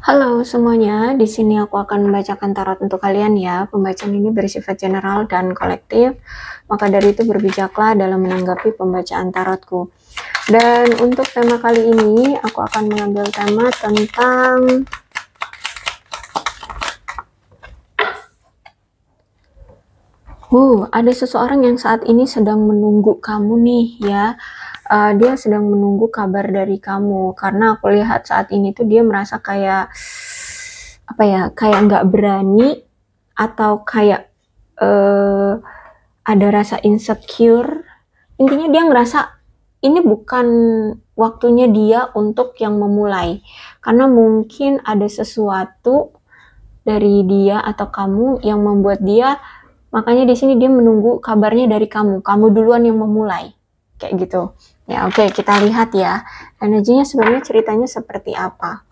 Halo semuanya, di sini aku akan membacakan tarot untuk kalian ya. Pembacaan ini bersifat general dan kolektif, maka dari itu berbijaklah dalam menanggapi pembacaan tarotku. Dan untuk tema kali ini, aku akan mengambil tema tentang ada seseorang yang saat ini sedang menunggu kamu nih ya. Dia sedang menunggu kabar dari kamu karena aku lihat saat ini tuh dia merasa kayak apa ya, kayak nggak berani atau kayak ada rasa insecure. Intinya dia ngerasa ini bukan waktunya dia untuk yang memulai, karena mungkin ada sesuatu dari dia atau kamu yang membuat dia, makanya di sini dia menunggu kabarnya dari kamu. Kamu duluan yang memulai, kayak gitu. Ya oke, kita lihat ya energinya sebenarnya ceritanya seperti apa.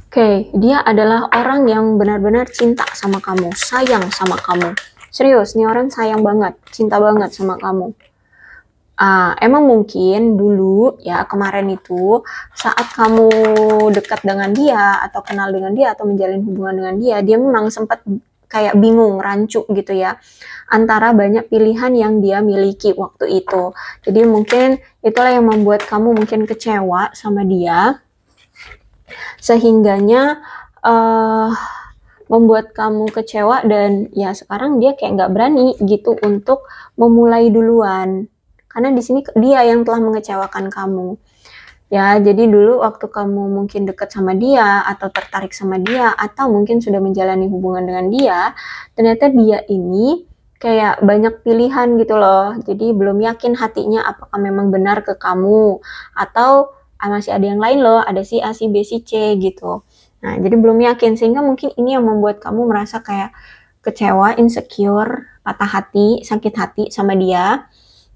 Oke, dia adalah orang yang benar-benar cinta sama kamu, sayang sama kamu. Serius, nih orang sayang banget, cinta banget sama kamu. Emang mungkin dulu ya kemarin itu saat kamu dekat dengan dia atau kenal dengan dia atau menjalin hubungan dengan dia, dia memang sempat kayak bingung, rancu gitu ya, antara banyak pilihan yang dia miliki waktu itu. Jadi mungkin itulah yang membuat kamu mungkin kecewa sama dia, sehingganya membuat kamu kecewa dan ya sekarang dia kayak nggak berani gitu untuk memulai duluan. Karena di sini dia yang telah mengecewakan kamu. Ya, jadi dulu waktu kamu mungkin dekat sama dia atau tertarik sama dia atau mungkin sudah menjalani hubungan dengan dia, ternyata dia ini kayak banyak pilihan gitu loh. Jadi belum yakin hatinya apakah memang benar ke kamu atau masih ada yang lain loh, ada si A, si B, si C gitu. Nah, jadi belum yakin sehingga mungkin ini yang membuat kamu merasa kayak kecewa, insecure, patah hati, sakit hati sama dia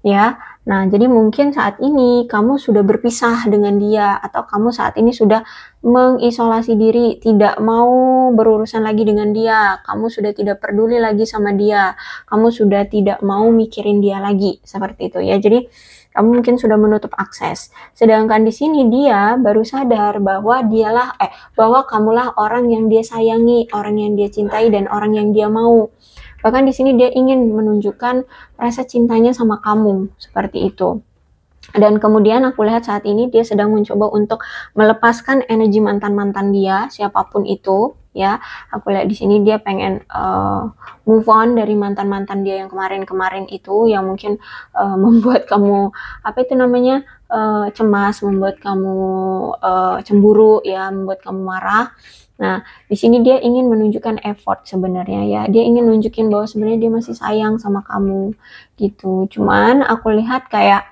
ya. Nah, jadi mungkin saat ini kamu sudah berpisah dengan dia atau kamu saat ini sudah mengisolasi diri, tidak mau berurusan lagi dengan dia, kamu sudah tidak peduli lagi sama dia, kamu sudah tidak mau mikirin dia lagi, seperti itu ya. Jadi kamu mungkin sudah menutup akses. Sedangkan di sini dia baru sadar bahwa bahwa kamulah orang yang dia sayangi, orang yang dia cintai dan orang yang dia mau. Bahkan di sini dia ingin menunjukkan rasa cintanya sama kamu, seperti itu. Dan kemudian aku lihat saat ini dia sedang mencoba untuk melepaskan energi mantan-mantan dia, siapapun itu, ya. Aku lihat di sini dia pengen move on dari mantan-mantan dia yang kemarin-kemarin itu, yang mungkin membuat kamu cemas, membuat kamu cemburu, ya, membuat kamu marah. Nah, di sini dia ingin menunjukkan effort sebenarnya ya. Dia ingin nunjukin bahwa sebenarnya dia masih sayang sama kamu gitu. Cuman aku lihat kayak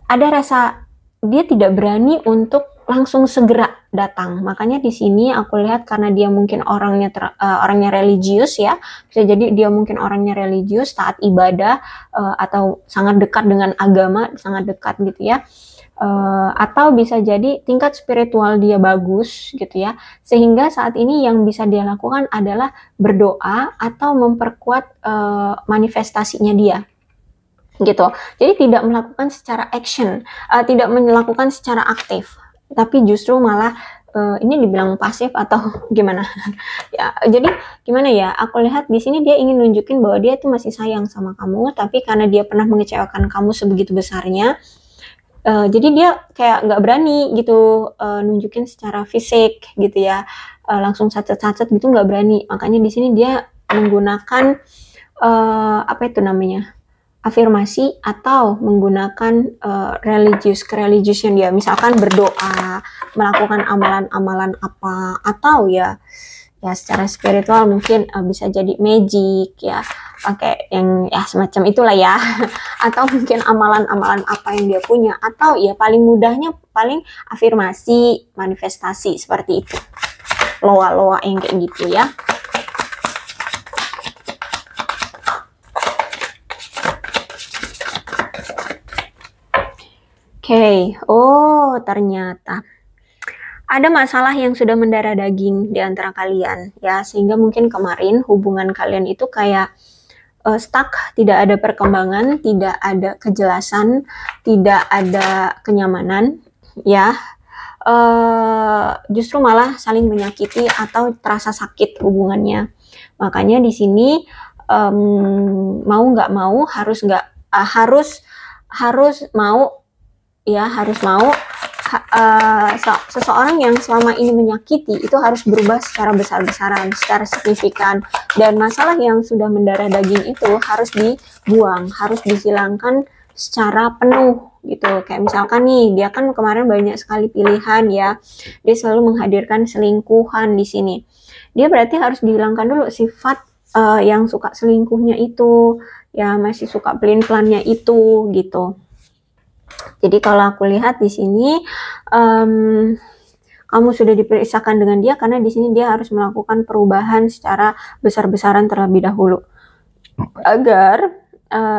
ada rasa dia tidak berani untuk langsung segera datang. Makanya di sini aku lihat karena dia mungkin orangnya religius ya. Bisa jadi dia mungkin orangnya religius, taat ibadah atau sangat dekat dengan agama, sangat dekat gitu ya. Atau bisa jadi tingkat spiritual dia bagus gitu ya, sehingga saat ini yang bisa dia lakukan adalah berdoa atau memperkuat manifestasinya dia gitu. Jadi tidak melakukan secara action, tidak melakukan secara aktif, tapi justru malah ini dibilang pasif atau gimana ya. Jadi gimana ya, aku lihat di sini dia ingin nunjukin bahwa dia tuh masih sayang sama kamu, tapi karena dia pernah mengecewakan kamu sebegitu besarnya, jadi dia kayak nggak berani gitu nunjukin secara fisik gitu ya, langsung sacet-sacet gitu nggak berani. Makanya di sini dia menggunakan afirmasi atau menggunakan kereligiusan dia, misalkan berdoa, melakukan amalan-amalan apa, atau ya secara spiritual mungkin bisa jadi magic ya, pakai yang ya semacam itulah ya. Atau mungkin amalan-amalan apa yang dia punya, atau ya paling mudahnya paling afirmasi, manifestasi seperti itu, loa-loa yang kayak gitu ya. Oke, oh ternyata ada masalah yang sudah mendarah daging di antara kalian ya, sehingga mungkin kemarin hubungan kalian itu kayak stuck, tidak ada perkembangan, tidak ada kejelasan, tidak ada kenyamanan ya. Justru malah saling menyakiti atau terasa sakit hubungannya. Makanya di sini mau nggak mau harus nggak harus mau ya, harus mau seseorang yang selama ini menyakiti itu harus berubah secara besar-besaran, secara signifikan, dan masalah yang sudah mendarah daging itu harus dibuang, harus dihilangkan secara penuh gitu. Kayak misalkan nih, dia kan kemarin banyak sekali pilihan ya, dia selalu menghadirkan selingkuhan di sini. Dia berarti harus dihilangkan dulu sifat yang suka selingkuhnya itu, ya masih suka pelin-pelannya itu gitu. Jadi kalau aku lihat di sini kamu sudah diperiksakan dengan dia karena di sini dia harus melakukan perubahan secara besar-besaran terlebih dahulu agar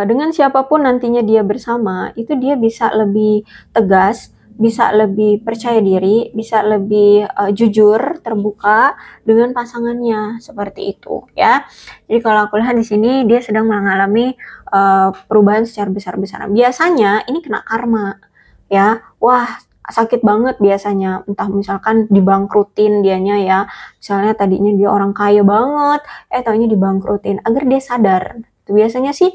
dengan siapapun nantinya dia bersama itu dia bisa lebih tegas, bisa lebih percaya diri, bisa lebih jujur, terbuka dengan pasangannya seperti itu ya. Jadi kalau aku lihat di sini dia sedang mengalami perubahan secara besar-besaran. Biasanya ini kena karma ya. Wah, sakit banget biasanya, entah misalkan dibangkrutin dianya ya. Misalnya tadinya dia orang kaya banget, taunya dibangkrutin agar dia sadar. Biasanya sih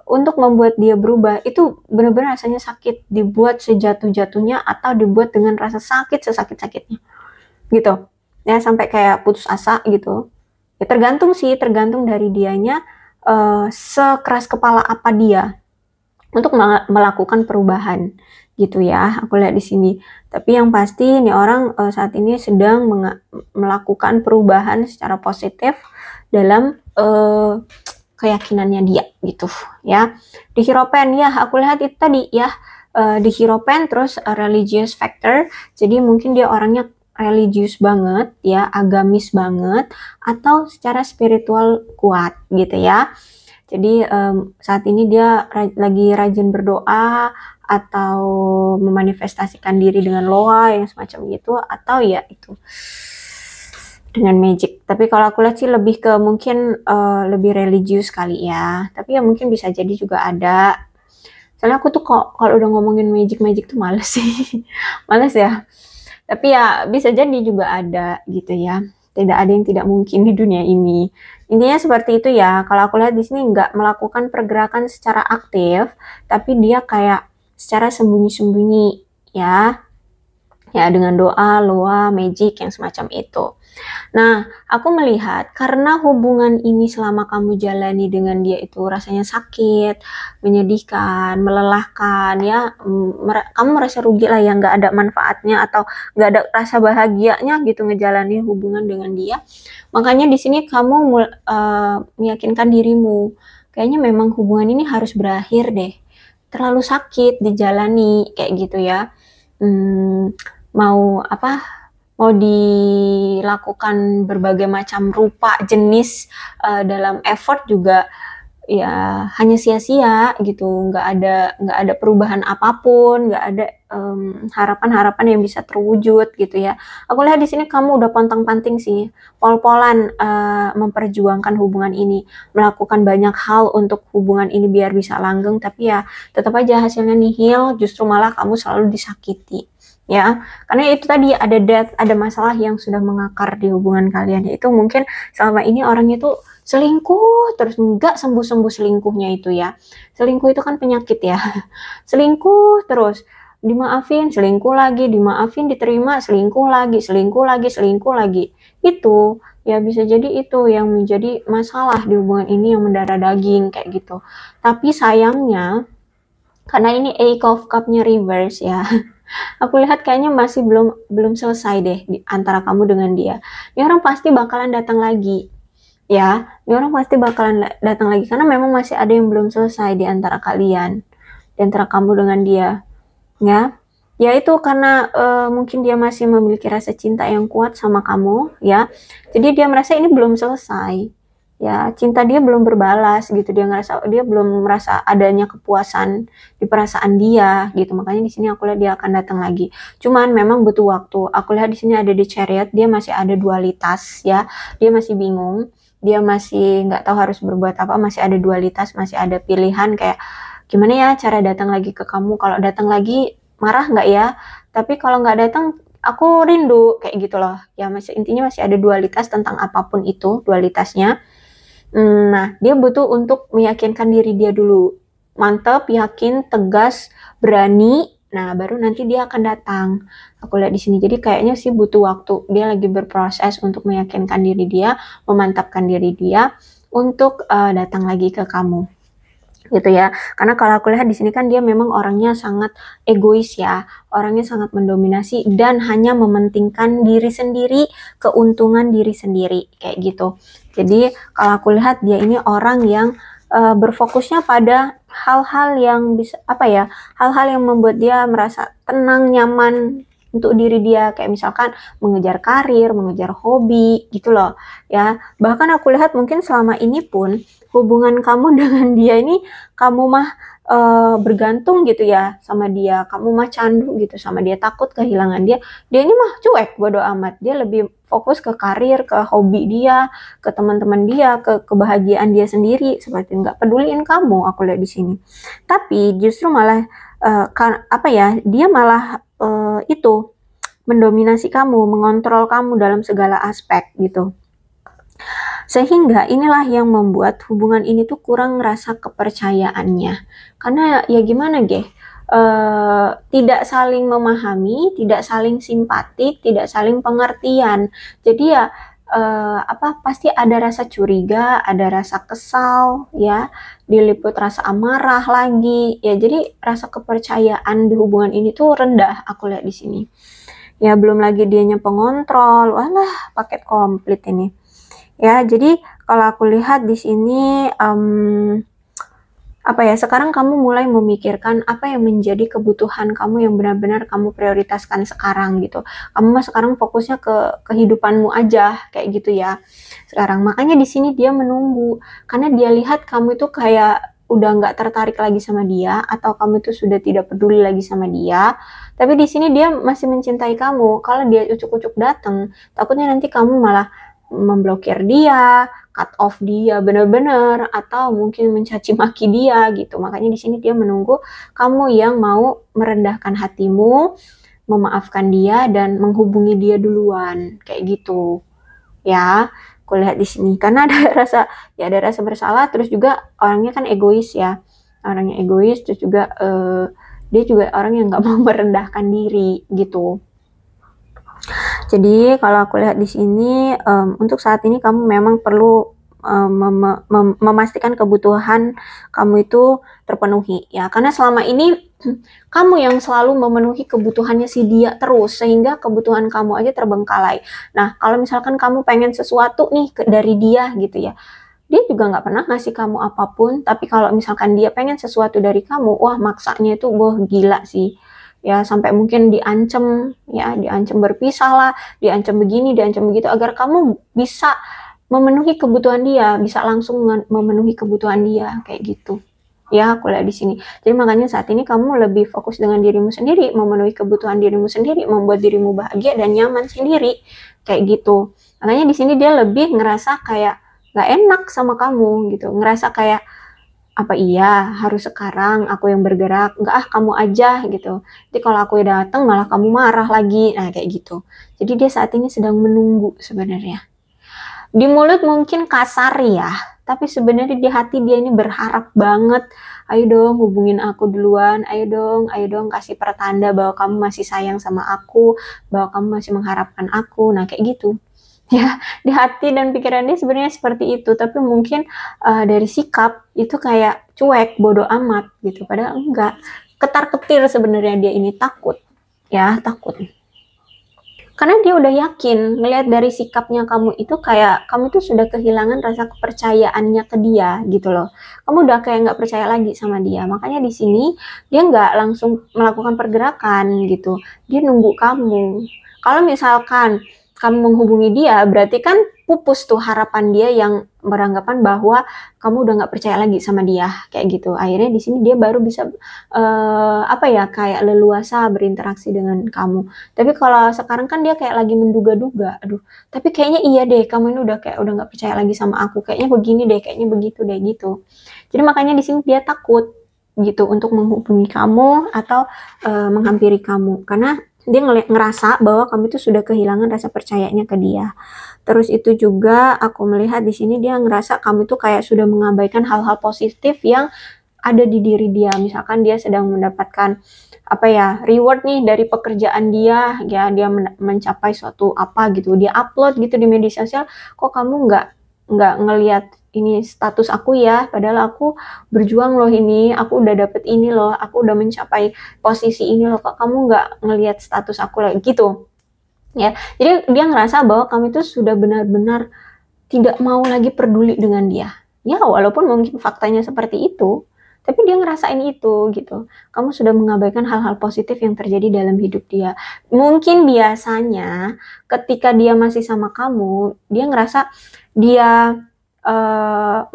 untuk membuat dia berubah itu benar-benar rasanya sakit, dibuat sejatuh-jatuhnya atau dibuat dengan rasa sakit sesakit-sakitnya gitu ya, sampai kayak putus asa gitu ya. Tergantung sih, tergantung dari dianya sekeras kepala apa dia untuk melakukan perubahan gitu ya. Aku lihat di sini. Tapi yang pasti nih orang saat ini sedang melakukan perubahan secara positif dalam keyakinannya dia gitu ya. Di Hierophant ya, aku lihat itu tadi ya, di Hierophant terus religious factor. Jadi mungkin dia orangnya religius banget ya, agamis banget, atau secara spiritual kuat gitu ya. Jadi saat ini dia lagi rajin berdoa atau memanifestasikan diri dengan loa yang semacam gitu, atau ya itu dengan magic. Tapi kalau aku lihat sih lebih ke mungkin lebih religius kali ya. Tapi ya mungkin bisa jadi juga ada. Soalnya aku tuh kalau udah ngomongin magic tuh males sih. Males ya. Tapi ya bisa jadi juga ada gitu ya. Tidak ada yang tidak mungkin di dunia ini. Intinya seperti itu ya. Kalau aku lihat di sini nggak melakukan pergerakan secara aktif, tapi dia kayak secara sembunyi-sembunyi ya. Ya dengan doa, loa, magic yang semacam itu. Nah, aku melihat karena hubungan ini selama kamu jalani dengan dia itu rasanya sakit, menyedihkan, melelahkan ya, kamu merasa rugi lah ya, nggak ada manfaatnya atau nggak ada rasa bahagianya gitu ngejalani hubungan dengan dia. Makanya di sini kamu meyakinkan dirimu, kayaknya memang hubungan ini harus berakhir deh. Terlalu sakit dijalani kayak gitu ya. Mau dilakukan berbagai macam rupa jenis dalam effort juga ya hanya sia-sia gitu, nggak ada perubahan apapun, nggak ada harapan-harapan yang bisa terwujud gitu ya. Aku lihat di sini kamu udah pontang-panting sih, pol-polan memperjuangkan hubungan ini, melakukan banyak hal untuk hubungan ini biar bisa langgeng, tapi ya tetap aja hasilnya nihil, justru malah kamu selalu disakiti. Ya, karena itu tadi ada masalah yang sudah mengakar di hubungan kalian, yaitu mungkin selama ini orangnya tuh selingkuh terus, nggak sembuh-sembuh selingkuhnya itu ya. Selingkuh itu kan penyakit ya. Selingkuh terus, dimaafin, selingkuh lagi, dimaafin, diterima, selingkuh lagi, selingkuh lagi, selingkuh lagi. Itu ya bisa jadi itu yang menjadi masalah di hubungan ini, yang mendarah daging kayak gitu. Tapi sayangnya karena ini Eight of Cup-nya reverse ya. Aku lihat kayaknya masih belum selesai deh di antara kamu dengan dia. Ini orang pasti bakalan datang lagi. Ya, ini orang pasti bakalan datang lagi karena memang masih ada yang belum selesai di antara kalian, di antara kamu dengan dia. Ya. Ya itu karena mungkin dia masih memiliki rasa cinta yang kuat sama kamu, ya. Jadi dia merasa ini belum selesai. Ya, cinta dia belum berbalas gitu. Dia belum merasa adanya kepuasan di perasaan dia gitu. Makanya di sini aku lihat dia akan datang lagi. Cuman memang butuh waktu. Aku lihat di sini ada di Chariot, dia masih ada dualitas ya. Dia masih bingung. Dia masih nggak tahu harus berbuat apa, masih ada dualitas, masih ada pilihan kayak gimana ya cara datang lagi ke kamu. Kalau datang lagi marah nggak ya? Tapi kalau nggak datang aku rindu kayak gitu loh. Ya masih intinya masih ada dualitas tentang apapun itu dualitasnya. Nah, dia butuh untuk meyakinkan diri dia dulu. Mantap, yakin, tegas, berani. Nah, baru nanti dia akan datang. Aku lihat di sini. Jadi kayaknya sih butuh waktu. Dia lagi berproses untuk meyakinkan diri dia, memantapkan diri dia untuk datang lagi ke kamu. Gitu ya. Karena kalau aku lihat di sini kan dia memang orangnya sangat egois ya. Orangnya sangat mendominasi dan hanya mementingkan diri sendiri, keuntungan diri sendiri kayak gitu. Jadi kalau aku lihat dia ini orang yang berfokusnya pada hal-hal yang bisa apa ya? Hal-hal yang membuat dia merasa tenang, nyaman untuk diri dia, kayak misalkan mengejar karir, mengejar hobi gitu loh ya. Bahkan aku lihat mungkin selama ini pun hubungan kamu dengan dia ini kamu mah bergantung gitu ya sama dia, kamu mah candu gitu sama dia, takut kehilangan dia. Dia ini mah cuek, bodo amat. Dia lebih fokus ke karir, ke hobi dia, ke teman-teman dia, ke kebahagiaan dia sendiri, seperti nggak peduliin kamu. Aku lihat di sini. Tapi justru malah apa ya? Dia malah itu mendominasi kamu, mengontrol kamu dalam segala aspek gitu. Sehingga inilah yang membuat hubungan ini tuh kurang rasa kepercayaannya. Karena ya gimana tidak saling memahami, tidak saling simpatik, tidak saling pengertian. Jadi ya pasti ada rasa curiga, ada rasa kesal, ya, diliput rasa amarah lagi. Ya, jadi rasa kepercayaan di hubungan ini tuh rendah aku lihat di sini. Ya, belum lagi dianya pengontrol. Walah, paket komplit ini. Ya, jadi kalau aku lihat di sini sekarang kamu mulai memikirkan apa yang menjadi kebutuhan kamu yang benar-benar kamu prioritaskan sekarang gitu. Kamu mah sekarang fokusnya ke kehidupanmu aja kayak gitu ya. Sekarang makanya di sini dia menunggu karena dia lihat kamu itu kayak udah nggak tertarik lagi sama dia atau kamu itu sudah tidak peduli lagi sama dia. Tapi di sini dia masih mencintai kamu. Kalau dia ucuk-ucuk datang, takutnya nanti kamu malah memblokir dia, cut off dia bener-bener, atau mungkin mencaci maki dia gitu. Makanya di sini dia menunggu kamu yang mau merendahkan hatimu, memaafkan dia dan menghubungi dia duluan kayak gitu. Ya, aku lihat di sini karena ada rasa bersalah, terus juga orangnya kan egois ya. Orangnya egois, terus juga dia juga orang yang nggak mau merendahkan diri gitu. Jadi kalau aku lihat di sini untuk saat ini kamu memang perlu memastikan kebutuhan kamu itu terpenuhi ya, karena selama ini kamu yang selalu memenuhi kebutuhannya si dia terus sehingga kebutuhan kamu aja terbengkalai. Nah, kalau misalkan kamu pengen sesuatu nih dari dia gitu ya, dia juga nggak pernah ngasih kamu apapun, tapi kalau misalkan dia pengen sesuatu dari kamu, wah maksanya itu gila sih ya, sampai mungkin diancam ya, diancam berpisah lah, diancam begini, diancam begitu agar kamu bisa memenuhi kebutuhan dia, bisa langsung memenuhi kebutuhan dia kayak gitu. Ya, aku lihat di sini. Jadi makanya saat ini kamu lebih fokus dengan dirimu sendiri, memenuhi kebutuhan dirimu sendiri, membuat dirimu bahagia dan nyaman sendiri kayak gitu. Makanya di sini dia lebih ngerasa kayak nggak enak sama kamu gitu, ngerasa kayak apa iya harus sekarang aku yang bergerak, enggak kamu aja gitu. Jadi kalau aku datang malah kamu marah lagi, nah kayak gitu. Jadi dia saat ini sedang menunggu sebenarnya. Di mulut mungkin kasar ya, tapi sebenarnya di hati dia ini berharap banget, ayo dong hubungin aku duluan, ayo dong kasih pertanda bahwa kamu masih sayang sama aku, bahwa kamu masih mengharapkan aku, nah kayak gitu. Ya, di hati dan pikiran dia sebenarnya seperti itu, tapi mungkin dari sikap itu kayak cuek, bodoh amat gitu, padahal enggak. Ketar-ketir sebenarnya dia ini takut, ya takut. Karena dia udah yakin, ngelihat dari sikapnya kamu itu kayak kamu tuh sudah kehilangan rasa kepercayaannya ke dia gitu loh. Kamu udah kayak nggak percaya lagi sama dia. Makanya di sini dia nggak langsung melakukan pergerakan gitu. Dia nunggu kamu. Kalau misalkan kamu menghubungi dia, berarti kan pupus tuh harapan dia yang beranggapan bahwa kamu udah nggak percaya lagi sama dia kayak gitu. Akhirnya di sini dia baru bisa kayak leluasa berinteraksi dengan kamu. Tapi kalau sekarang kan dia kayak lagi menduga-duga, aduh, tapi kayaknya iya deh, kamu ini udah nggak percaya lagi sama aku, kayaknya begini deh, kayaknya begitu deh gitu. Jadi makanya di sini dia takut gitu untuk menghubungi kamu atau menghampiri kamu, karena dia ngerasa bahwa kamu itu sudah kehilangan rasa percayanya ke dia. Terus itu juga aku melihat di sini dia ngerasa kamu itu kayak sudah mengabaikan hal-hal positif yang ada di diri dia. Misalkan dia sedang mendapatkan reward nih dari pekerjaan dia, ya dia mencapai suatu apa gitu, dia upload gitu di media sosial, kok kamu nggak ngelihat ini status aku ya, padahal aku berjuang loh, ini aku udah dapet ini loh, aku udah mencapai posisi ini loh, kok kamu nggak ngelihat status aku lagi gitu ya. Jadi dia ngerasa bahwa kamu itu sudah benar-benar tidak mau lagi peduli dengan dia ya, walaupun mungkin faktanya seperti itu, tapi dia ngerasain itu gitu. Kamu sudah mengabaikan hal-hal positif yang terjadi dalam hidup dia. Mungkin biasanya ketika dia masih sama kamu, dia ngerasa dia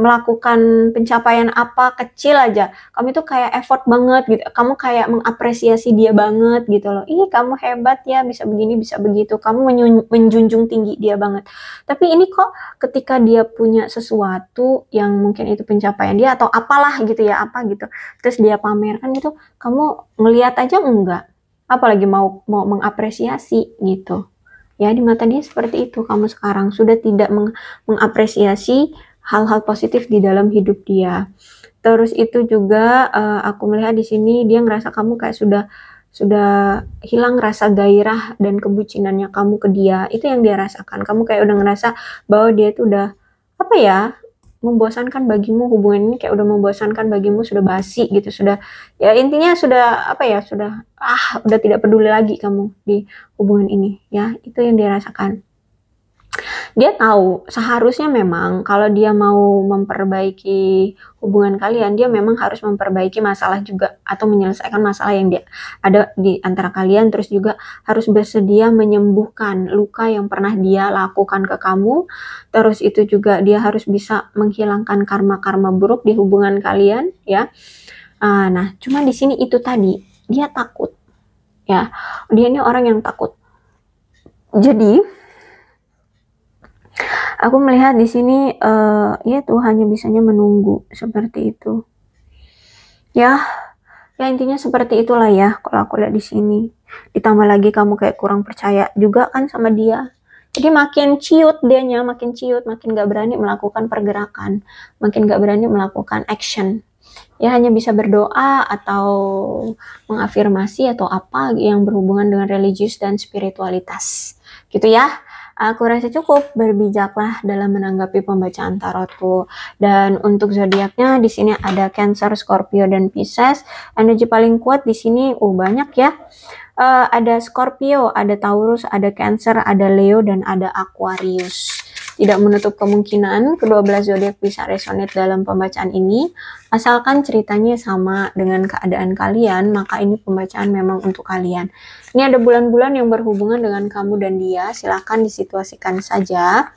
melakukan pencapaian apa kecil aja, kamu itu kayak effort banget gitu, kamu kayak mengapresiasi dia banget gitu loh, ih kamu hebat ya bisa begini bisa begitu, kamu menjunjung tinggi dia banget. Tapi ini kok ketika dia punya sesuatu yang mungkin itu pencapaian dia atau apalah gitu ya, apa gitu, terus dia pamerkan gitu, kamu ngelihat aja enggak, apalagi mau mengapresiasi gitu. Ya, di mata dia seperti itu. Kamu sekarang sudah tidak mengapresiasi hal-hal positif di dalam hidup dia. Terus itu juga aku melihat di sini dia ngerasa kamu kayak sudah hilang rasa gairah dan kebucinannya kamu ke dia. Itu yang dia rasakan. Kamu kayak udah ngerasa bahwa dia itu udah membosankan bagimu, hubungan ini kayak udah membosankan bagimu, sudah basi gitu, sudah ya intinya sudah udah tidak peduli lagi kamu di hubungan ini ya. Itu yang dia rasakan. Dia tahu seharusnya memang kalau dia mau memperbaiki hubungan kalian, dia memang harus memperbaiki masalah juga atau menyelesaikan masalah yang dia ada di antara kalian, terus juga harus bersedia menyembuhkan luka yang pernah dia lakukan ke kamu. Terus itu juga dia harus bisa menghilangkan karma-karma buruk di hubungan kalian ya. Nah, cuma di sini itu tadi dia takut ya. Dia ini orang yang takut. Jadi aku melihat di sini ya tuh hanya bisanya menunggu seperti itu. Ya intinya seperti itulah ya kalau aku lihat di sini. Ditambah lagi kamu kayak kurang percaya juga kan sama dia. Jadi makin ciut dianya, makin ciut, makin gak berani melakukan pergerakan, makin gak berani melakukan action. Ya hanya bisa berdoa atau mengafirmasi atau apa yang berhubungan dengan religius dan spiritualitas. Gitu ya. Aku rasa cukup berbijaklah dalam menanggapi pembacaan tarotku. Dan untuk zodiaknya di sini ada Cancer, Scorpio, dan Pisces. Energi paling kuat di sini banyak ya. Ada Scorpio, ada Taurus, ada Cancer, ada Leo, dan ada Aquarius. Tidak menutup kemungkinan kedua belas zodiak bisa resonate dalam pembacaan ini. Asalkan ceritanya sama dengan keadaan kalian, maka ini pembacaan memang untuk kalian. Ini ada bulan-bulan yang berhubungan dengan kamu dan dia, silahkan disituasikan saja.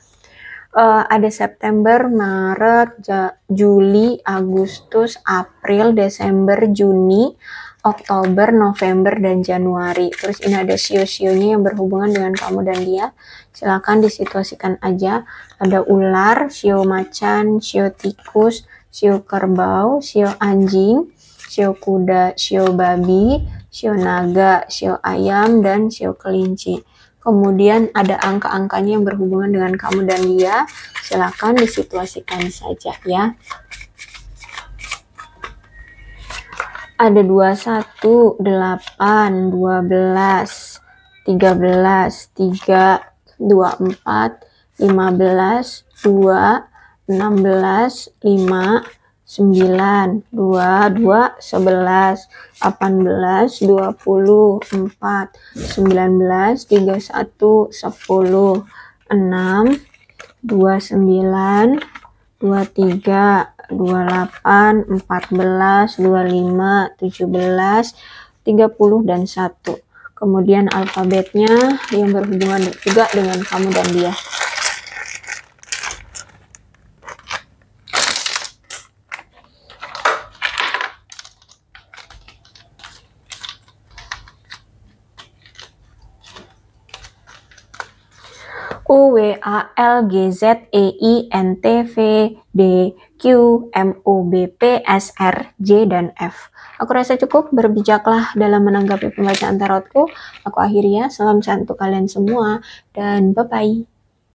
Ada September, Maret, Juli, Agustus, April, Desember, Juni, Oktober, November, dan Januari. Terus ini ada sio-sionya yang berhubungan dengan kamu dan dia. Silakan disituasikan aja. Ada ular, sio macan, sio tikus, sio kerbau, sio anjing, sio kuda, sio babi, sio naga, sio ayam, dan sio kelinci. Kemudian ada angka-angkanya yang berhubungan dengan kamu dan dia. Silakan disituasikan saja ya. Ada 21, 8, 12, 13, 3, 24, 15, 2, 16, 5, 9, 2, 2, 11, 18, 20, 4, 19, 31, 10, 6, 29, 23, 28, 14, 25, 17, 30, dan 1. Kemudian alfabetnya yang berhubungan juga dengan kamu dan dia. U, W, A, L, G, Z, E, I, N, T, V, D, Q, M, O, B, P, S, R, J, dan F. Aku rasa cukup, berbijaklah dalam menanggapi pembacaan tarotku. Aku akhiri ya, salam sehat untuk kalian semua, dan bye-bye.